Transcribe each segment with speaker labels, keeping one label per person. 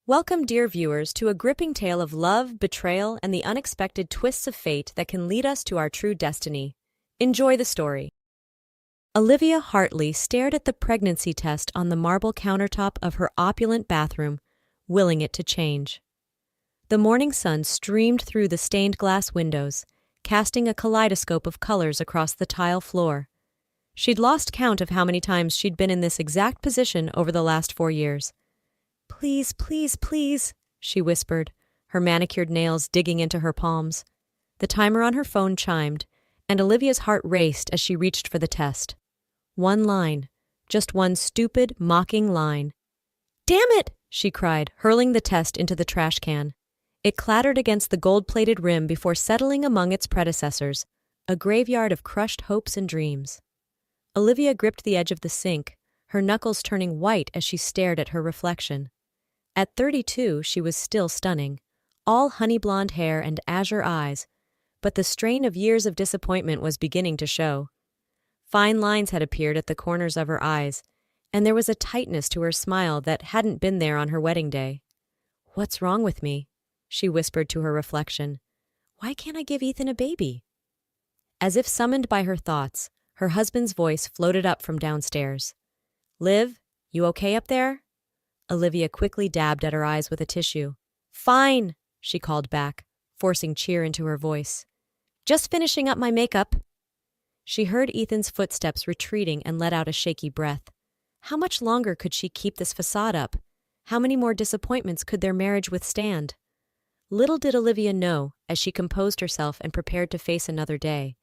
Speaker 1: Welcome, dear viewers, to a gripping tale of love, betrayal, and the unexpected twists of fate that can lead us to our true destiny. Enjoy the story. Olivia Hartley stared at the pregnancy test on the marble countertop of her opulent bathroom, willing it to change. The morning sun streamed through the stained glass windows, casting a kaleidoscope of colors across the tile floor. She'd lost count of how many times she'd been in this exact position over the last 4 years. "Please, please, please," she whispered, her manicured nails digging into her palms. The timer on her phone chimed, and Olivia's heart raced as she reached for the test. One line. Just one stupid, mocking line. "Damn it!" she cried, hurling the test into the trash can. It clattered against the gold-plated rim before settling among its predecessors, a graveyard of crushed hopes and dreams. Olivia gripped the edge of the sink, her knuckles turning white as she stared at her reflection. At 32, she was still stunning, all honey blonde hair and azure eyes, but the strain of years of disappointment was beginning to show. Fine lines had appeared at the corners of her eyes, and there was a tightness to her smile that hadn't been there on her wedding day. "What's wrong with me?" she whispered to her reflection. "Why can't I give Ethan a baby?" As if summoned by her thoughts, her husband's voice floated up from downstairs. "Liv, you okay up there?" Olivia quickly dabbed at her eyes with a tissue. "Fine," she called back, forcing cheer into her voice. "Just finishing up my makeup." She heard Ethan's footsteps retreating and let out a shaky breath. How much longer could she keep this facade up? How many more disappointments could their marriage withstand? Little did Olivia know, as she composed herself and prepared to face another day,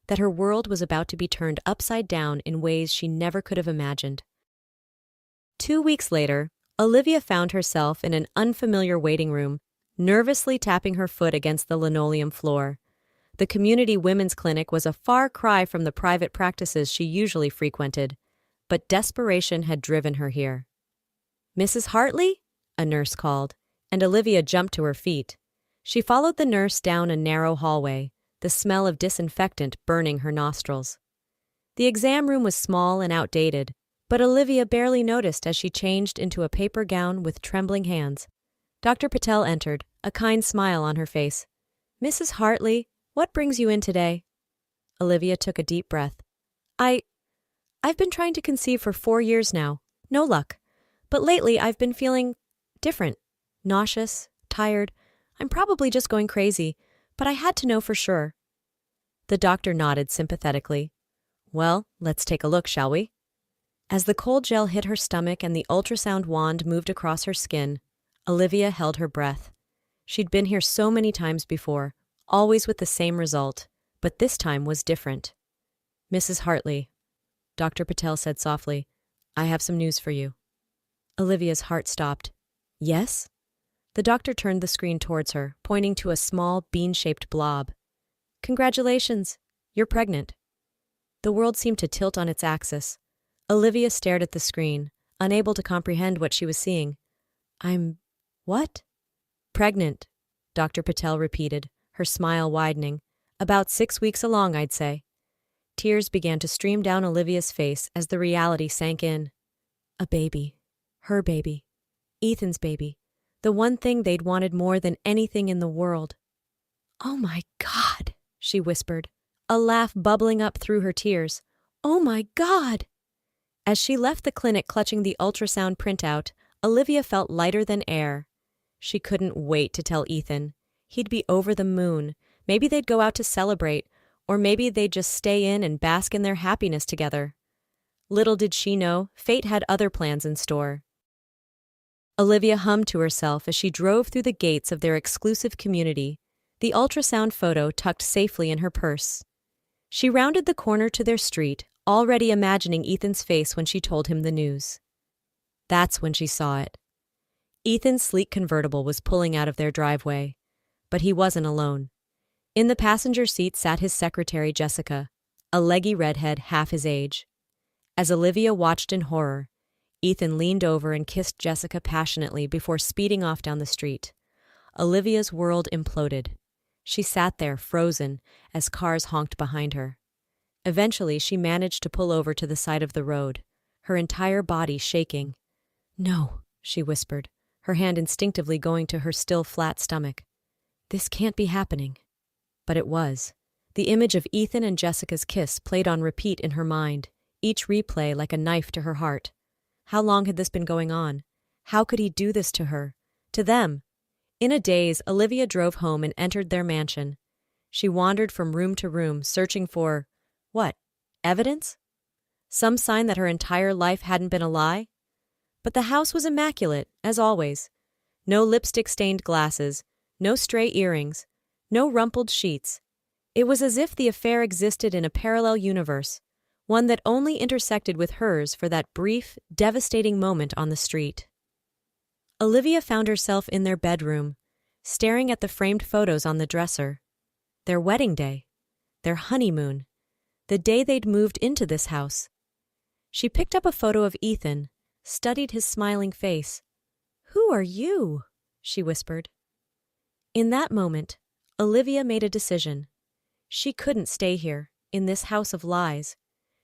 Speaker 1: that her world was about to be turned upside down in ways she never could have imagined. 2 weeks later, Olivia found herself in an unfamiliar waiting room, nervously tapping her foot against the linoleum floor. The community women's clinic was a far cry from the private practices she usually frequented, but desperation had driven her here. "Mrs. Hartley?" a nurse called, and Olivia jumped to her feet. She followed the nurse down a narrow hallway, the smell of disinfectant burning her nostrils. The exam room was small and outdated, but Olivia barely noticed as she changed into a paper gown with trembling hands. Dr. Patel entered, a kind smile on her face. "Mrs. Hartley, what brings you in today?" Olivia took a deep breath. I've been trying to conceive for 4 years now. No luck. But lately I've been feeling different. Nauseous, tired. I'm probably just going crazy, but I had to know for sure." The doctor nodded sympathetically. "Well, let's take a look, shall we?" As the cold gel hit her stomach and the ultrasound wand moved across her skin, Olivia held her breath. She'd been here so many times before, always with the same result, but this time was different. "Mrs. Hartley," Dr. Patel said softly, "I have some news for you." Olivia's heart stopped. "Yes?" The doctor turned the screen towards her, pointing to a small, bean-shaped blob. "Congratulations, you're pregnant." The world seemed to tilt on its axis. Olivia stared at the screen, unable to comprehend what she was seeing. What?" "Pregnant," Dr. Patel repeated, her smile widening. "About 6 weeks along, I'd say." Tears began to stream down Olivia's face as the reality sank in. A baby. Her baby. Ethan's baby. The one thing they'd wanted more than anything in the world. "Oh my God," she whispered, a laugh bubbling up through her tears. "Oh my God." As she left the clinic clutching the ultrasound printout, Olivia felt lighter than air. She couldn't wait to tell Ethan. He'd be over the moon. Maybe they'd go out to celebrate, or maybe they'd just stay in and bask in their happiness together. Little did she know, fate had other plans in store. Olivia hummed to herself as she drove through the gates of their exclusive community, the ultrasound photo tucked safely in her purse. She rounded the corner to their street, already imagining Ethan's face when she told him the news. That's when she saw it. Ethan's sleek convertible was pulling out of their driveway, but he wasn't alone. In the passenger seat sat his secretary, Jessica, a leggy redhead half his age. As Olivia watched in horror, Ethan leaned over and kissed Jessica passionately before speeding off down the street. Olivia's world imploded. She sat there, frozen, as cars honked behind her. Eventually, she managed to pull over to the side of the road, her entire body shaking. "No," she whispered, her hand instinctively going to her still flat stomach. This can't be happening. But it was. The image of Ethan and Jessica's kiss played on repeat in her mind, each replay like a knife to her heart. How long had this been going on? How could he do this to her? To them? In a daze, Olivia drove home and entered their mansion. She wandered from room to room, searching for, what, evidence? Some sign that her entire life hadn't been a lie? But the house was immaculate, as always. No lipstick-stained glasses, no stray earrings, no rumpled sheets. It was as if the affair existed in a parallel universe, one that only intersected with hers for that brief, devastating moment on the street. Olivia found herself in their bedroom, staring at the framed photos on the dresser. Their wedding day, their honeymoon, the day they'd moved into this house. She picked up a photo of Ethan, studied his smiling face. "Who are you?" she whispered. In that moment, Olivia made a decision. She couldn't stay here, in this house of lies.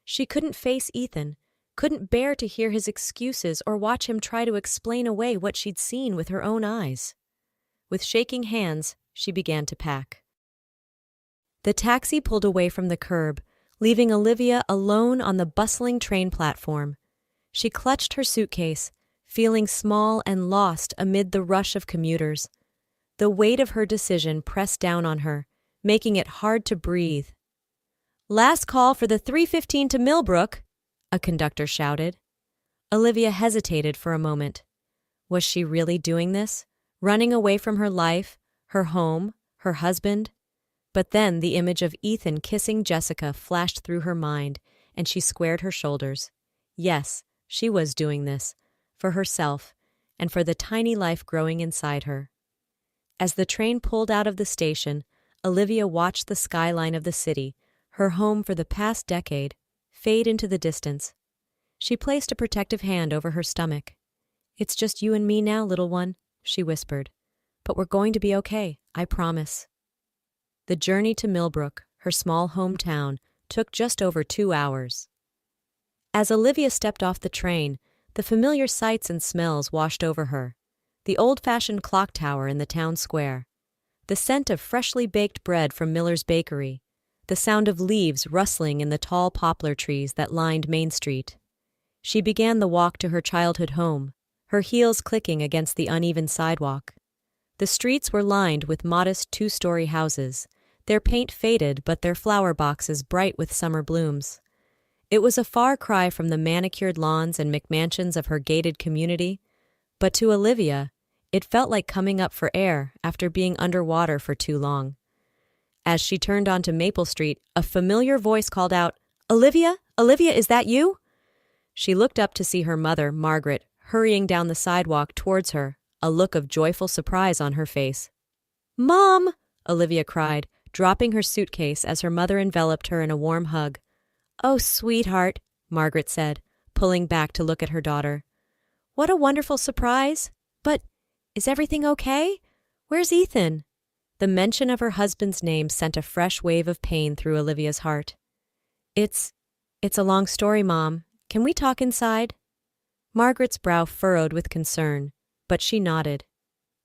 Speaker 1: She couldn't face Ethan, couldn't bear to hear his excuses or watch him try to explain away what she'd seen with her own eyes. With shaking hands, she began to pack. The taxi pulled away from the curb, leaving Olivia alone on the bustling train platform. She clutched her suitcase, feeling small and lost amid the rush of commuters. The weight of her decision pressed down on her, making it hard to breathe. "Last call for the 3:15 to Millbrook," a conductor shouted. Olivia hesitated for a moment. Was she really doing this? Running away from her life, her home, her husband? But then the image of Ethan kissing Jessica flashed through her mind, and she squared her shoulders. Yes, she was doing this, for herself, and for the tiny life growing inside her. As the train pulled out of the station, Olivia watched the skyline of the city, her home for the past decade, fade into the distance. She placed a protective hand over her stomach. "It's just you and me now, little one," she whispered. "But we're going to be okay, I promise." The journey to Millbrook, her small hometown, took just over 2 hours. As Olivia stepped off the train, the familiar sights and smells washed over her. The old-fashioned clock tower in the town square, the scent of freshly baked bread from Miller's bakery, the sound of leaves rustling in the tall poplar trees that lined Main Street. She began the walk to her childhood home, her heels clicking against the uneven sidewalk. The streets were lined with modest 2-story houses, their paint faded but their flower boxes bright with summer blooms. It was a far cry from the manicured lawns and McMansions of her gated community, but to Olivia, it felt like coming up for air after being underwater for too long. As she turned onto Maple Street, a familiar voice called out, "Olivia? Olivia, is that you?" She looked up to see her mother, Margaret, hurrying down the sidewalk towards her, a look of joyful surprise on her face. "Mom!" Olivia cried, dropping her suitcase as her mother enveloped her in a warm hug. "Oh, sweetheart," Margaret said, pulling back to look at her daughter. "What a wonderful surprise! But is everything okay? Where's Ethan?" The mention of her husband's name sent a fresh wave of pain through Olivia's heart. It's a long story, Mom. Can we talk inside?" Margaret's brow furrowed with concern, but she nodded.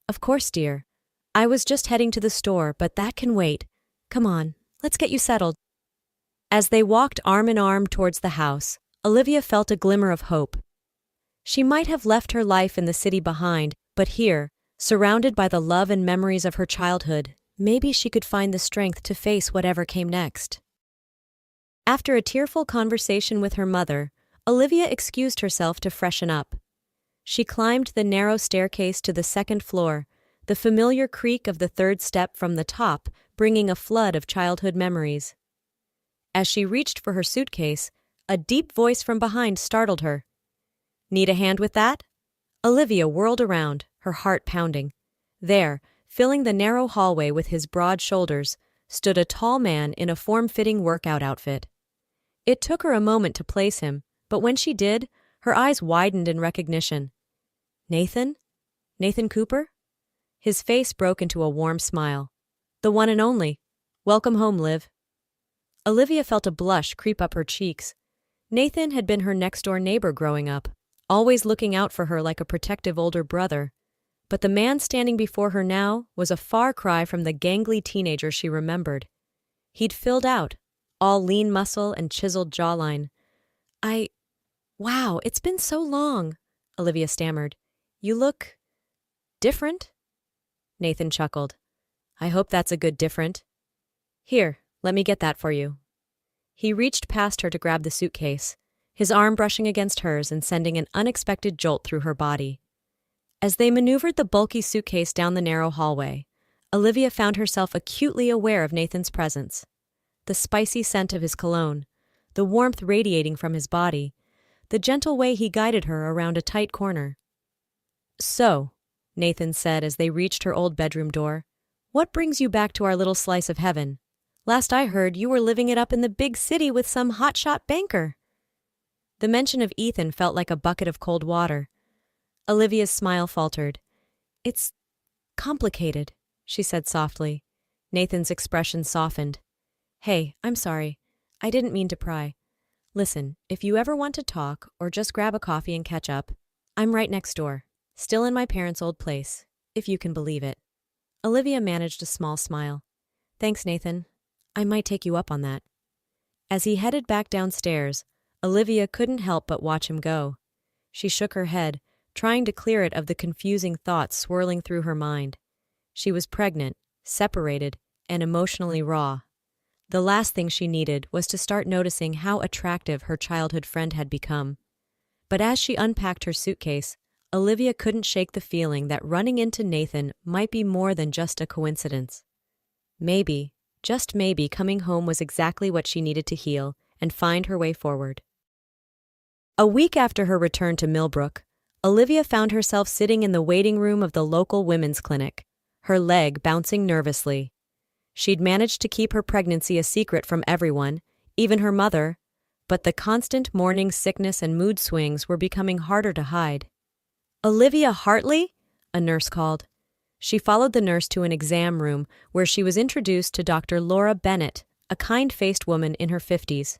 Speaker 1: "Of course, dear. I was just heading to the store, but that can wait. Come on, let's get you settled." As they walked arm in arm towards the house, Olivia felt a glimmer of hope. She might have left her life in the city behind, but here, surrounded by the love and memories of her childhood, maybe she could find the strength to face whatever came next. After a tearful conversation with her mother, Olivia excused herself to freshen up. She climbed the narrow staircase to the second floor, the familiar creak of the third step from the top bringing a flood of childhood memories. As she reached for her suitcase, a deep voice from behind startled her. "Need a hand with that?" Olivia whirled around, her heart pounding. There, filling the narrow hallway with his broad shoulders, stood a tall man in a form-fitting workout outfit. It took her a moment to place him, but when she did, her eyes widened in recognition. "Nathan? Nathan Cooper?" His face broke into a warm smile. "The one and only. Welcome home, Liv." Olivia felt a blush creep up her cheeks. Nathan had been her next-door neighbor growing up, always looking out for her like a protective older brother. But the man standing before her now was a far cry from the gangly teenager she remembered. He'd filled out, all lean muscle and chiseled jawline. Wow, it's been so long, Olivia stammered. You look different? Nathan chuckled. I hope that's a good different. Here, let me get that for you. He reached past her to grab the suitcase, his arm brushing against hers and sending an unexpected jolt through her body. As they maneuvered the bulky suitcase down the narrow hallway, Olivia found herself acutely aware of Nathan's presence. The spicy scent of his cologne, the warmth radiating from his body, the gentle way he guided her around a tight corner. So, Nathan said as they reached her old bedroom door, what brings you back to our little slice of heaven? Last I heard, you were living it up in the big city with some hotshot banker. The mention of Ethan felt like a bucket of cold water. Olivia's smile faltered. It's complicated, she said softly. Nathan's expression softened. Hey, I'm sorry. I didn't mean to pry. Listen, if you ever want to talk or just grab a coffee and catch up, I'm right next door, still in my parents' old place, if you can believe it. Olivia managed a small smile. Thanks, Nathan. I might take you up on that. As he headed back downstairs, Olivia couldn't help but watch him go. She shook her head, trying to clear it of the confusing thoughts swirling through her mind. She was pregnant, separated, and emotionally raw. The last thing she needed was to start noticing how attractive her childhood friend had become. But as she unpacked her suitcase, Olivia couldn't shake the feeling that running into Nathan might be more than just a coincidence. Maybe, just maybe, coming home was exactly what she needed to heal and find her way forward. A week after her return to Millbrook, Olivia found herself sitting in the waiting room of the local women's clinic, her leg bouncing nervously. She'd managed to keep her pregnancy a secret from everyone, even her mother, but the constant morning sickness and mood swings were becoming harder to hide. Olivia Hartley? A nurse called. She followed the nurse to an exam room where she was introduced to Dr. Laura Bennett, a kind-faced woman in her 50s.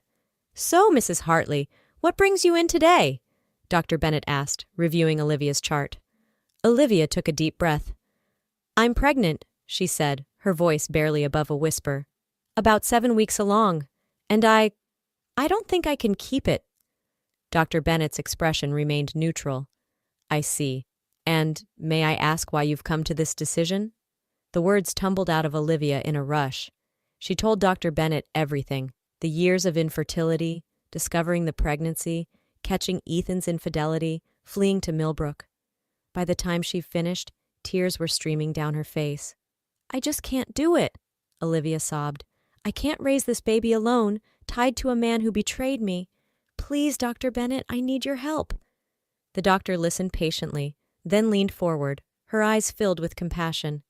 Speaker 1: So, Mrs. Hartley, what brings you in today? Dr. Bennett asked, reviewing Olivia's chart. Olivia took a deep breath. I'm pregnant, she said, her voice barely above a whisper. About 7 weeks along, and I don't think I can keep it. Dr. Bennett's expression remained neutral. I see. And may I ask why you've come to this decision? The words tumbled out of Olivia in a rush. She told Dr. Bennett everything, the years of infertility, discovering the pregnancy, catching Ethan's infidelity, fleeing to Millbrook. By the time she finished, tears were streaming down her face. I just can't do it, Olivia sobbed. I can't raise this baby alone, tied to a man who betrayed me. Please, Dr. Bennett, I need your help. The doctor listened patiently, then leaned forward, her eyes filled with compassion.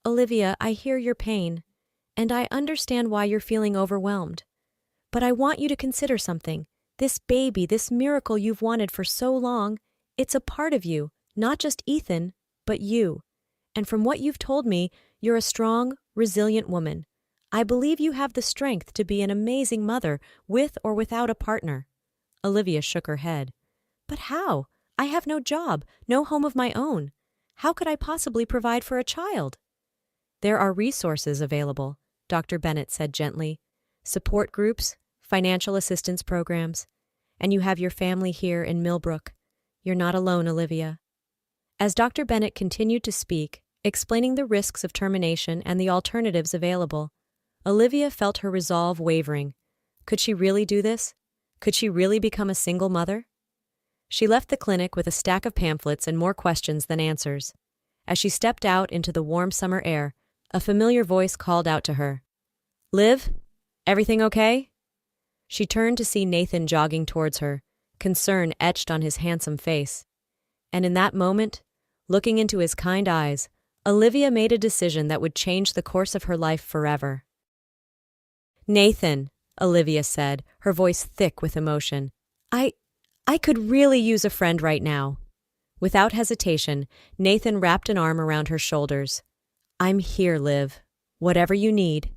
Speaker 1: Olivia, I hear your pain, and I understand why you're feeling overwhelmed. But I want you to consider something. This baby, this miracle you've wanted for so long, it's a part of you, not just Ethan, but you. And from what you've told me, you're a strong, resilient woman. I believe you have the strength to be an amazing mother, with or without a partner. Olivia shook her head. But how? I have no job, no home of my own. How could I possibly provide for a child? There are resources available, Dr. Bennett said gently. Support groups, financial assistance programs. And you have your family here in Millbrook. You're not alone, Olivia. As Dr. Bennett continued to speak, explaining the risks of termination and the alternatives available, Olivia felt her resolve wavering. Could she really do this? Could she really become a single mother? She left the clinic with a stack of pamphlets and more questions than answers. As she stepped out into the warm summer air, a familiar voice called out to her. Liv? Everything okay? She turned to see Nathan jogging towards her, concern etched on his handsome face. And in that moment, looking into his kind eyes, Olivia made a decision that would change the course of her life forever. Nathan, Olivia said, her voice thick with emotion. I could really use a friend right now. Without hesitation, Nathan wrapped an arm around her shoulders. I'm here, Liv. Whatever you need.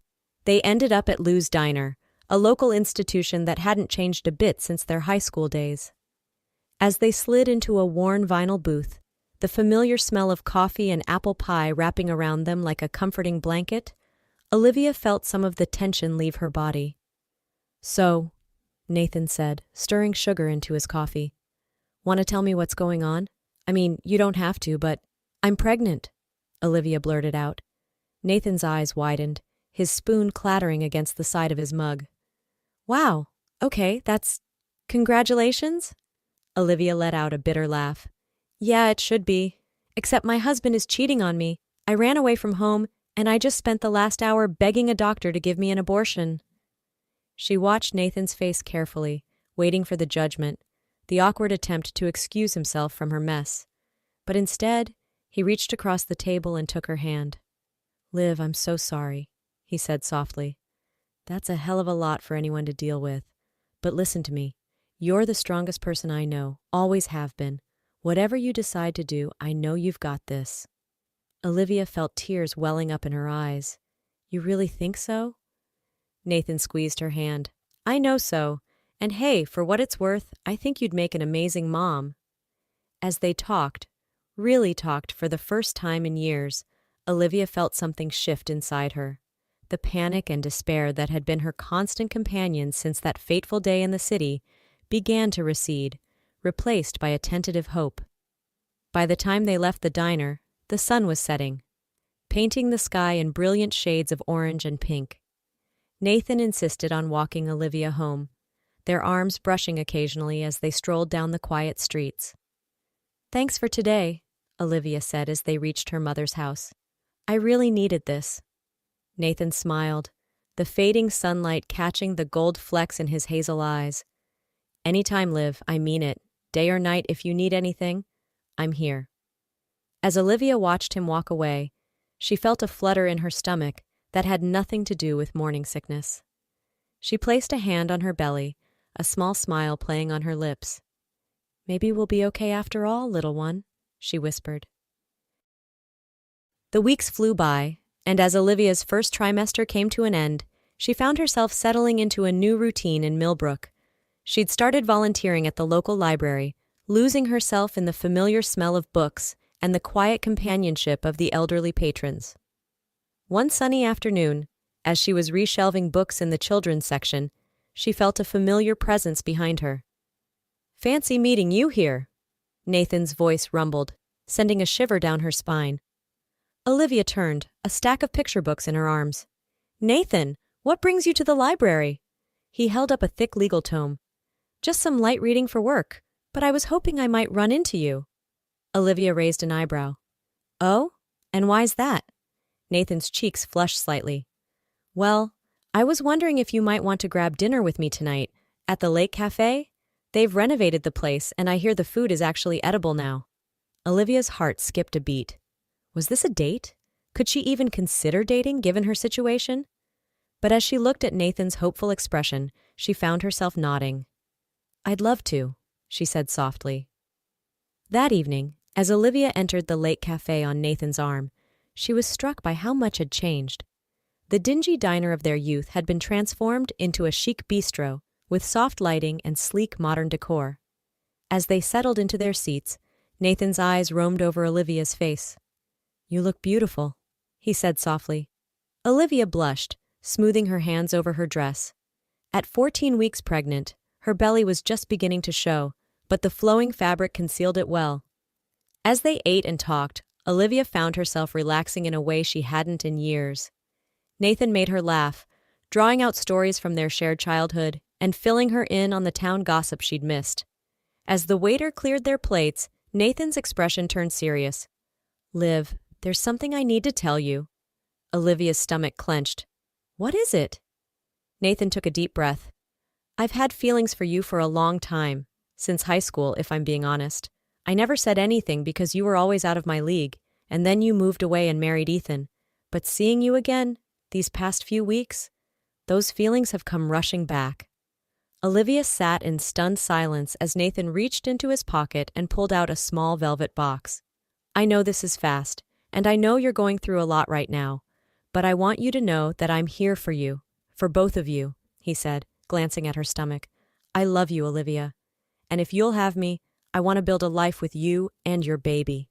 Speaker 1: They ended up at Lou's Diner, a local institution that hadn't changed a bit since their high school days. As they slid into a worn vinyl booth, the familiar smell of coffee and apple pie wrapping around them like a comforting blanket, Olivia felt some of the tension leave her body. "So," Nathan said, stirring sugar into his coffee. "Want to tell me what's going on? I mean, you don't have to, but I'm pregnant," Olivia blurted out. Nathan's eyes widened, his spoon clattering against the side of his mug. "Wow, okay, congratulations?" Olivia let out a bitter laugh. "Yeah, it should be. Except my husband is cheating on me. I ran away from home, and I just spent the last hour begging a doctor to give me an abortion." She watched Nathan's face carefully, waiting for the judgment, the awkward attempt to excuse himself from her mess. But instead, he reached across the table and took her hand. "Liv, I'm so sorry," he said softly. "That's a hell of a lot for anyone to deal with. But listen to me. You're the strongest person I know, always have been. Whatever you decide to do, I know you've got this." Olivia felt tears welling up in her eyes. "You really think so?" Nathan squeezed her hand. "I know so. And hey, for what it's worth, I think you'd make an amazing mom." As they talked, really talked for the first time in years, Olivia felt something shift inside her. The panic and despair that had been her constant companions since that fateful day in the city began to recede, replaced by a tentative hope. By the time they left the diner, the sun was setting, painting the sky in brilliant shades of orange and pink. Nathan insisted on walking Olivia home, their arms brushing occasionally as they strolled down the quiet streets. "Thanks for today," Olivia said as they reached her mother's house. "I really needed this." Nathan smiled, the fading sunlight catching the gold flecks in his hazel eyes. "Anytime, Liv, I mean it. Day or night, if you need anything, I'm here." As Olivia watched him walk away, she felt a flutter in her stomach that had nothing to do with morning sickness. She placed a hand on her belly, a small smile playing on her lips. "Maybe we'll be okay after all, little one," she whispered. The weeks flew by, and as Olivia's first trimester came to an end, she found herself settling into a new routine in Millbrook. She'd started volunteering at the local library, losing herself in the familiar smell of books and the quiet companionship of the elderly patrons. One sunny afternoon, as she was reshelving books in the children's section, she felt a familiar presence behind her. "Fancy meeting you here," Nathan's voice rumbled, sending a shiver down her spine. Olivia turned, a stack of picture books in her arms. "Nathan, what brings you to the library?" He held up a thick legal tome. "Just some light reading for work, but I was hoping I might run into you." Olivia raised an eyebrow. "Oh? And why's that?" Nathan's cheeks flushed slightly. "Well, I was wondering if you might want to grab dinner with me tonight, at the Lake Cafe? They've renovated the place, and I hear the food is actually edible now." Olivia's heart skipped a beat. Was this a date? Could she even consider dating, given her situation? But as she looked at Nathan's hopeful expression, she found herself nodding. "I'd love to," she said softly. That evening, as Olivia entered the Lake Cafe on Nathan's arm, she was struck by how much had changed. The dingy diner of their youth had been transformed into a chic bistro, with soft lighting and sleek modern decor. As they settled into their seats, Nathan's eyes roamed over Olivia's face. "You look beautiful," he said softly. Olivia blushed, smoothing her hands over her dress. At 14 weeks pregnant, her belly was just beginning to show, but the flowing fabric concealed it well. As they ate and talked, Olivia found herself relaxing in a way she hadn't in years. Nathan made her laugh, drawing out stories from their shared childhood and filling her in on the town gossip she'd missed. As the waiter cleared their plates, Nathan's expression turned serious. "Liv, there's something I need to tell you." Olivia's stomach clenched. "What is it?" Nathan took a deep breath. "I've had feelings for you for a long time, since high school, if I'm being honest. I never said anything because you were always out of my league, and then you moved away and married Ethan. But seeing you again, these past few weeks, those feelings have come rushing back." Olivia sat in stunned silence as Nathan reached into his pocket and pulled out a small velvet box. "I know this is fast, and I know you're going through a lot right now, but I want you to know that I'm here for you, for both of you," he said, glancing at her stomach. "I love you, Olivia. And if you'll have me, I want to build a life with you and your baby."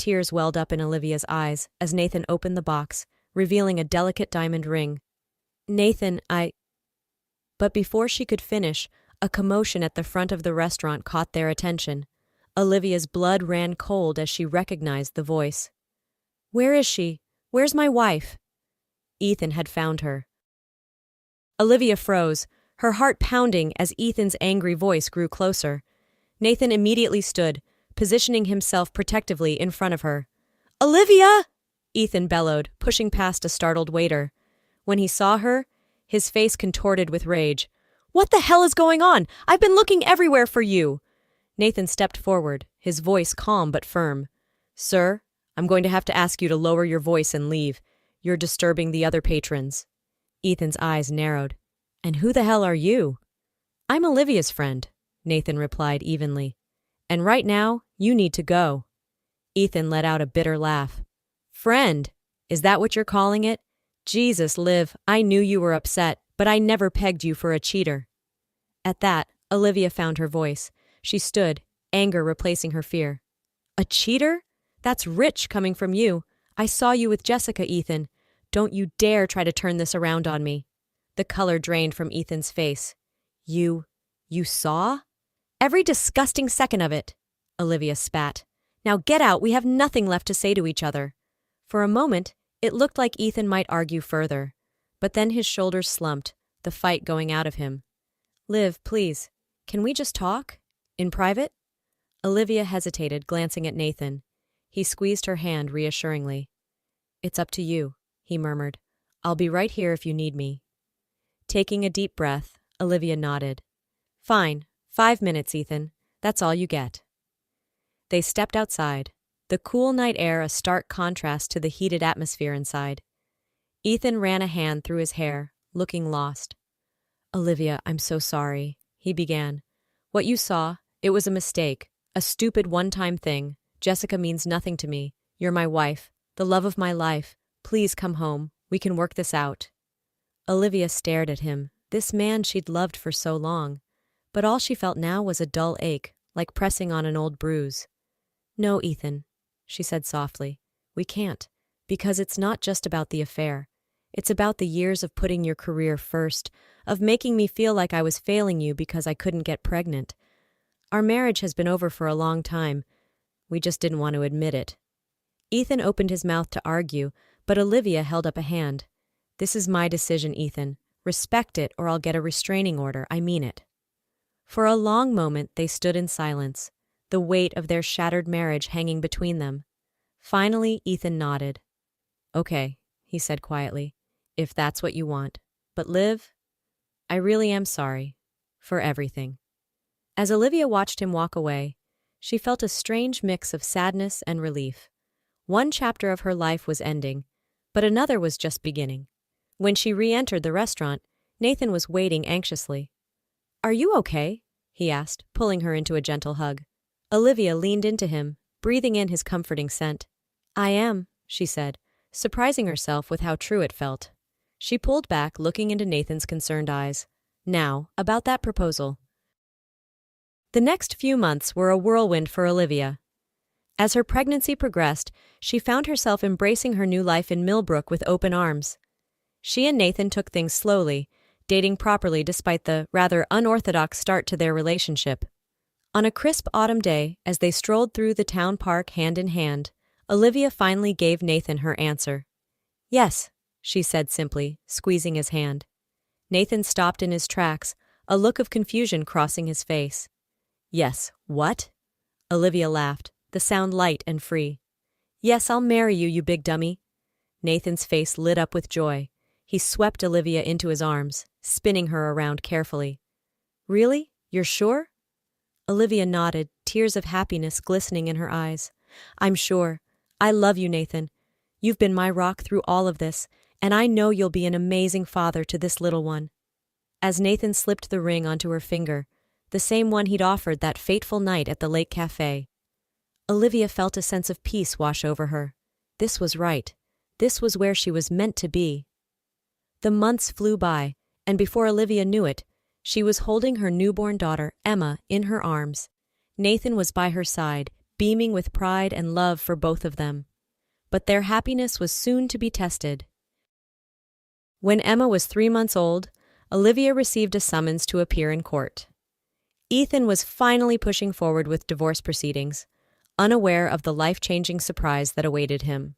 Speaker 1: Tears welled up in Olivia's eyes as Nathan opened the box, revealing a delicate diamond ring. Nathan, But before she could finish, a commotion at the front of the restaurant caught their attention. Olivia's blood ran cold as she recognized the voice. Where is she? Where's my wife? Ethan had found her. Olivia froze, her heart pounding as Ethan's angry voice grew closer. Nathan immediately stood, positioning himself protectively in front of her. Olivia! Ethan bellowed, pushing past a startled waiter. When he saw her, his face contorted with rage. What the hell is going on? I've been looking everywhere for you! Nathan stepped forward, his voice calm but firm. Sir, I'm going to have to ask you to lower your voice and leave. You're disturbing the other patrons. Ethan's eyes narrowed. And who the hell are you? I'm Olivia's friend, Nathan replied evenly. And right now, you need to go. Ethan let out a bitter laugh. Friend? Is that what you're calling it? Jesus, Liv, I knew you were upset, but I never pegged you for a cheater. At that, Olivia found her voice. She stood, anger replacing her fear. A cheater? That's rich coming from you. I saw you with Jessica, Ethan. Don't you dare try to turn this around on me. The color drained from Ethan's face. You saw? Every disgusting second of it. Olivia spat. Now get out, we have nothing left to say to each other. For a moment, it looked like Ethan might argue further. But then his shoulders slumped, the fight going out of him. Liv, please, can we just talk? In private? Olivia hesitated, glancing at Nathan. He squeezed her hand reassuringly. It's up to you, he murmured. I'll be right here if you need me. Taking a deep breath, Olivia nodded. Fine, 5 minutes, Ethan. That's all you get. They stepped outside, the cool night air a stark contrast to the heated atmosphere inside. Ethan ran a hand through his hair, looking lost. Olivia, I'm so sorry, he began. What you saw, it was a mistake, a stupid one-time thing. Jessica means nothing to me. You're my wife, the love of my life. Please come home. We can work this out. Olivia stared at him, this man she'd loved for so long. But all she felt now was a dull ache, like pressing on an old bruise. No, Ethan, she said softly. We can't, because it's not just about the affair. It's about the years of putting your career first, of making me feel like I was failing you because I couldn't get pregnant. Our marriage has been over for a long time. We just didn't want to admit it. Ethan opened his mouth to argue, but Olivia held up a hand. This is my decision, Ethan. Respect it or I'll get a restraining order. I mean it. For a long moment they stood in silence, the weight of their shattered marriage hanging between them. Finally, Ethan nodded. Okay, he said quietly, if that's what you want. But Liv, I really am sorry. For everything. As Olivia watched him walk away, she felt a strange mix of sadness and relief. One chapter of her life was ending, but another was just beginning. When she re-entered the restaurant, Nathan was waiting anxiously. Are you okay? He asked, pulling her into a gentle hug. Olivia leaned into him, breathing in his comforting scent. I am, she said, surprising herself with how true it felt. She pulled back, looking into Nathan's concerned eyes. Now, about that proposal. The next few months were a whirlwind for Olivia. As her pregnancy progressed, she found herself embracing her new life in Millbrook with open arms. She and Nathan took things slowly, dating properly despite the rather unorthodox start to their relationship. On a crisp autumn day, as they strolled through the town park hand in hand, Olivia finally gave Nathan her answer. Yes, she said simply, squeezing his hand. Nathan stopped in his tracks, a look of confusion crossing his face. Yes, what? Olivia laughed, the sound light and free. Yes, I'll marry you, you big dummy. Nathan's face lit up with joy. He swept Olivia into his arms, spinning her around carefully. Really? You're sure? Olivia nodded, tears of happiness glistening in her eyes. I'm sure. I love you, Nathan. You've been my rock through all of this, and I know you'll be an amazing father to this little one. As Nathan slipped the ring onto her finger, the same one he'd offered that fateful night at the Lake Cafe, Olivia felt a sense of peace wash over her. This was right. This was where she was meant to be. The months flew by, and before Olivia knew it, she was holding her newborn daughter, Emma, in her arms. Nathan was by her side, beaming with pride and love for both of them. But their happiness was soon to be tested. When Emma was 3 months old, Olivia received a summons to appear in court. Ethan was finally pushing forward with divorce proceedings, unaware of the life-changing surprise that awaited him.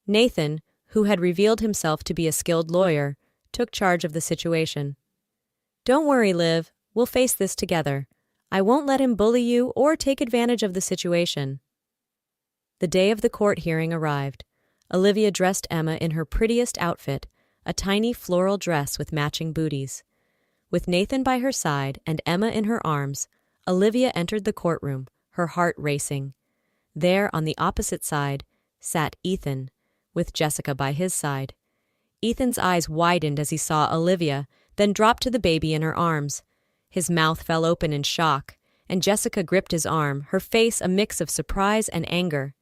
Speaker 1: Nathan, who had revealed himself to be a skilled lawyer, took charge of the situation. "Don't worry, Liv, we'll face this together. I won't let him bully you or take advantage of the situation." The day of the court hearing arrived. Olivia dressed Emma in her prettiest outfit, a tiny floral dress with matching booties. With Nathan by her side and Emma in her arms, Olivia entered the courtroom, her heart racing. There, on the opposite side, sat Ethan, with Jessica by his side. Ethan's eyes widened as he saw Olivia, then dropped to the baby in her arms. His mouth fell open in shock, and Jessica gripped his arm, her face a mix of surprise and anger.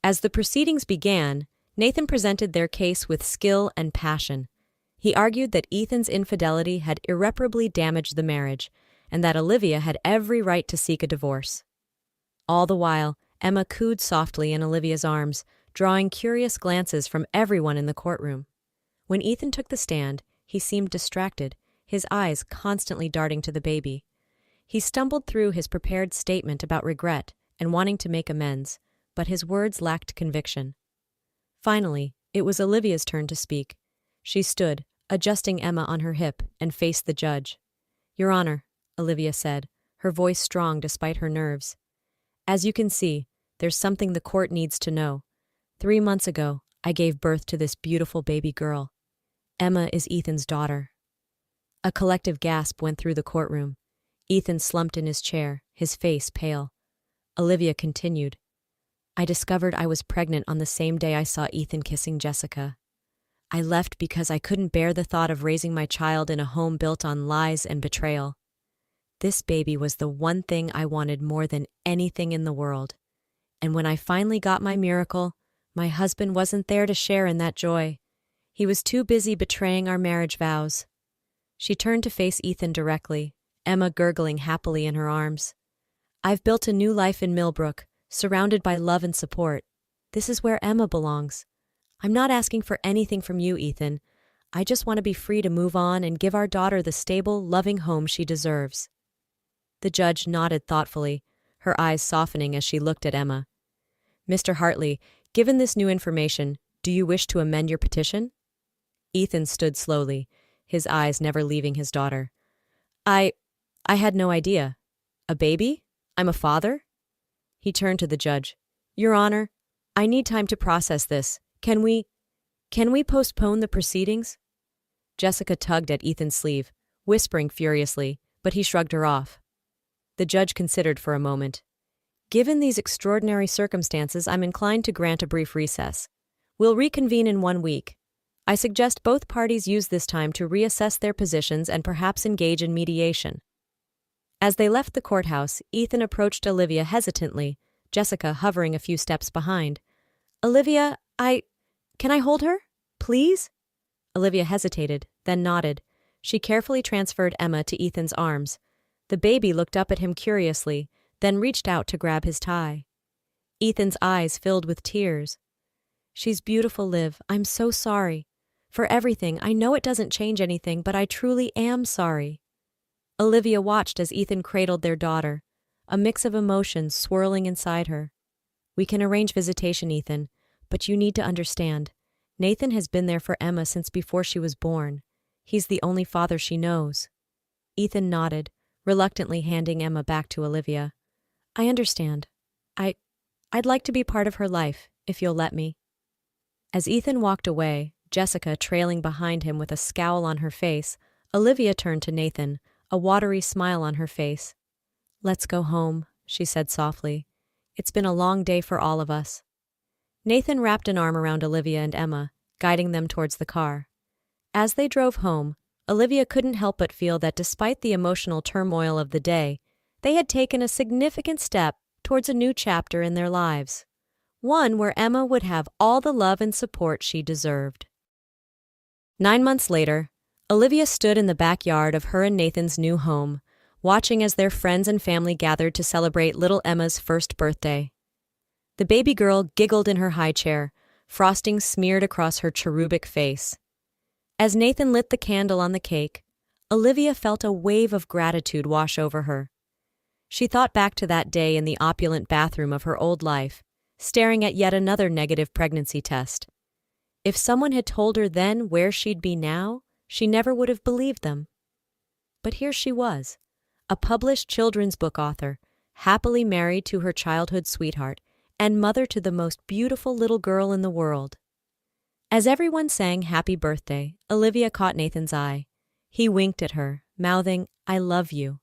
Speaker 1: As the proceedings began, Nathan presented their case with skill and passion. He argued that Ethan's infidelity had irreparably damaged the marriage, and that Olivia had every right to seek a divorce. All the while, Emma cooed softly in Olivia's arms, drawing curious glances from everyone in the courtroom. When Ethan took the stand, he seemed distracted, his eyes constantly darting to the baby. He stumbled through his prepared statement about regret and wanting to make amends, but his words lacked conviction. Finally, it was Olivia's turn to speak. She stood, adjusting Emma on her hip, and faced the judge. "Your Honor," Olivia said, her voice strong despite her nerves. "As you can see, there's something the court needs to know. 3 months ago, I gave birth to this beautiful baby girl. Emma is Ethan's daughter." A collective gasp went through the courtroom. Ethan slumped in his chair, his face pale. Olivia continued. "I discovered I was pregnant on the same day I saw Ethan kissing Jessica. I left because I couldn't bear the thought of raising my child in a home built on lies and betrayal. This baby was the one thing I wanted more than anything in the world. And when I finally got my miracle, my husband wasn't there to share in that joy. He was too busy betraying our marriage vows." She turned to face Ethan directly, Emma gurgling happily in her arms. "I've built a new life in Millbrook, surrounded by love and support. This is where Emma belongs. I'm not asking for anything from you, Ethan. I just want to be free to move on and give our daughter the stable, loving home she deserves." The judge nodded thoughtfully, her eyes softening as she looked at Emma. "Mr. Hartley, given this new information, do you wish to amend your petition?" Ethan stood slowly, his eyes never leaving his daughter. I had no idea. A baby? I'm a father?" He turned to the judge. "Your Honor, I need time to process this. Can we postpone the proceedings?" Jessica tugged at Ethan's sleeve, whispering furiously, but he shrugged her off. The judge considered for a moment. "Given these extraordinary circumstances, I'm inclined to grant a brief recess. We'll reconvene in 1 week. I suggest both parties use this time to reassess their positions and perhaps engage in mediation." As they left the courthouse, Ethan approached Olivia hesitantly, Jessica hovering a few steps behind. "Olivia, can I hold her? Please?" Olivia hesitated, then nodded. She carefully transferred Emma to Ethan's arms. The baby looked up at him curiously, then reached out to grab his tie. Ethan's eyes filled with tears. "She's beautiful, Liv. I'm so sorry. For everything, I know it doesn't change anything, but I truly am sorry." Olivia watched as Ethan cradled their daughter, a mix of emotions swirling inside her. "We can arrange visitation, Ethan, but you need to understand. Nathan has been there for Emma since before she was born. He's the only father she knows." Ethan nodded, reluctantly handing Emma back to Olivia. "I understand. I'd like to be part of her life, if you'll let me." As Ethan walked away, Jessica trailing behind him with a scowl on her face, Olivia turned to Nathan, a watery smile on her face. "Let's go home," she said softly. "It's been a long day for all of us." Nathan wrapped an arm around Olivia and Emma, guiding them towards the car. As they drove home, Olivia couldn't help but feel that despite the emotional turmoil of the day, they had taken a significant step towards a new chapter in their lives. One where Emma would have all the love and support she deserved. 9 months later, Olivia stood in the backyard of her and Nathan's new home, watching as their friends and family gathered to celebrate little Emma's first birthday. The baby girl giggled in her high chair, frosting smeared across her cherubic face. As Nathan lit the candle on the cake, Olivia felt a wave of gratitude wash over her. She thought back to that day in the opulent bathroom of her old life, staring at yet another negative pregnancy test. If someone had told her then where she'd be now, she never would have believed them. But here she was, a published children's book author, happily married to her childhood sweetheart, and mother to the most beautiful little girl in the world. As everyone sang happy birthday, Olivia caught Nathan's eye. He winked at her, mouthing, "I love you."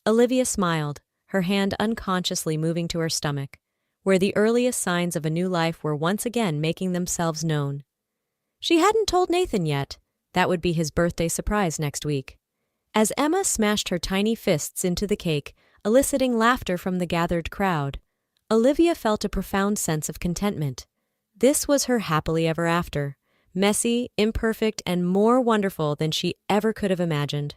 Speaker 1: Olivia smiled, her hand unconsciously moving to her stomach, where the earliest signs of a new life were once again making themselves known. She hadn't told Nathan yet. That would be his birthday surprise next week. As Emma smashed her tiny fists into the cake, eliciting laughter from the gathered crowd, Olivia felt a profound sense of contentment. This was her happily ever after, messy, imperfect, and more wonderful than she ever could have imagined.